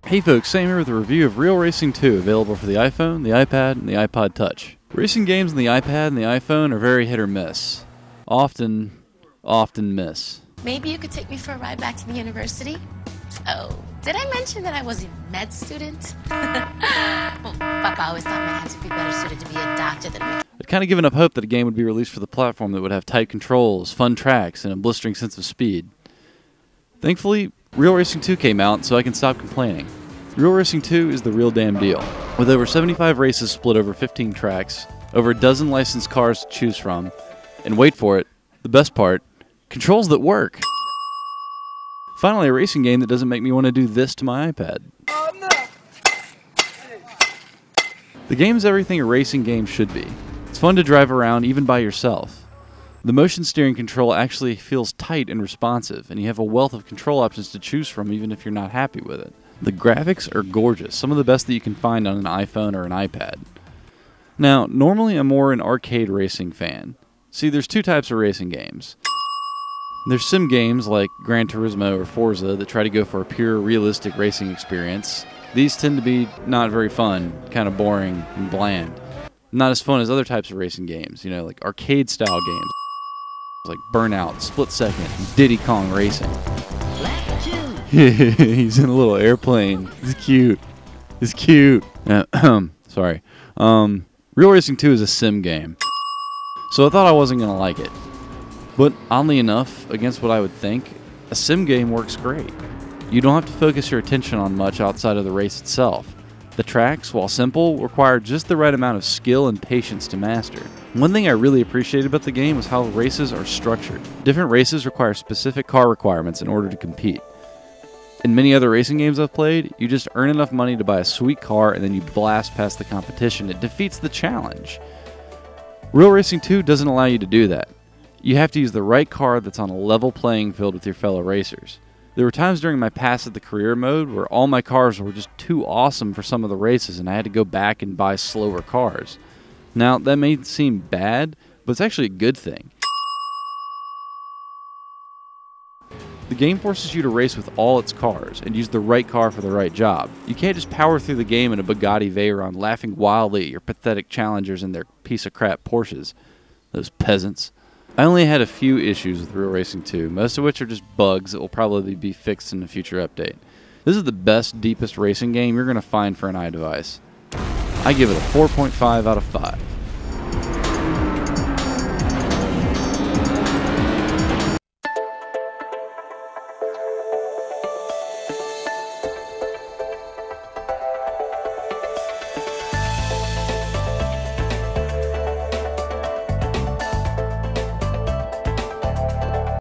Hey folks, Sam here with a review of Real Racing 2, available for the iPhone, the iPad, and the iPod Touch. Racing games on the iPad and the iPhone are very hit or miss. Often miss. Maybe you could take me for a ride back to the university? Oh, did I mention that I was a med student? Well, Papa always thought my hands would be better suited to be a doctor than a... I'd kind of given up hope that a game would be released for the platform that would have tight controls, fun tracks, and a blistering sense of speed. Thankfully, Real Racing 2 came out, so I can stop complaining. Real Racing 2 is the real damn deal. With over 75 races split over 15 tracks, over a dozen licensed cars to choose from, and wait for it, the best part, controls that work. Finally, a racing game that doesn't make me want to do this to my iPad. Oh, no. The game is everything a racing game should be. It's fun to drive around even by yourself. The motion steering control actually feels tight and responsive, and you have a wealth of control options to choose from even if you're not happy with it. The graphics are gorgeous, some of the best that you can find on an iPhone or an iPad. Now, normally I'm more an arcade racing fan. See, there's two types of racing games. There's sim games like Gran Turismo or Forza that try to go for a pure, realistic racing experience. These tend to be not very fun, kind of boring and bland. Not as fun as other types of racing games, you know, like arcade-style games. Like Burnout, Split Second, and Diddy Kong Racing. He's in a little airplane. He's cute. He's cute. Sorry. Real Racing 2 is a sim game. So I thought I wasn't going to like it. But oddly enough, against what I would think, a sim game works great. You don't have to focus your attention on much outside of the race itself. The tracks, while simple, require just the right amount of skill and patience to master. One thing I really appreciated about the game was how races are structured. Different races require specific car requirements in order to compete. In many other racing games I've played, you just earn enough money to buy a sweet car and then you blast past the competition. It defeats the challenge. Real Racing 2 doesn't allow you to do that. You have to use the right car that's on a level playing field with your fellow racers. There were times during my pass at the career mode where all my cars were just too awesome for some of the races and I had to go back and buy slower cars. Now, that may seem bad, but it's actually a good thing. The game forces you to race with all its cars and use the right car for the right job. You can't just power through the game in a Bugatti Veyron laughing wildly at your pathetic challengers and their piece of crap Porsches. Those peasants. I only had a few issues with Real Racing 2, most of which are just bugs that will probably be fixed in a future update. This is the best, deepest racing game you're going to find for an iDevice. I give it a 4.5 out of 5.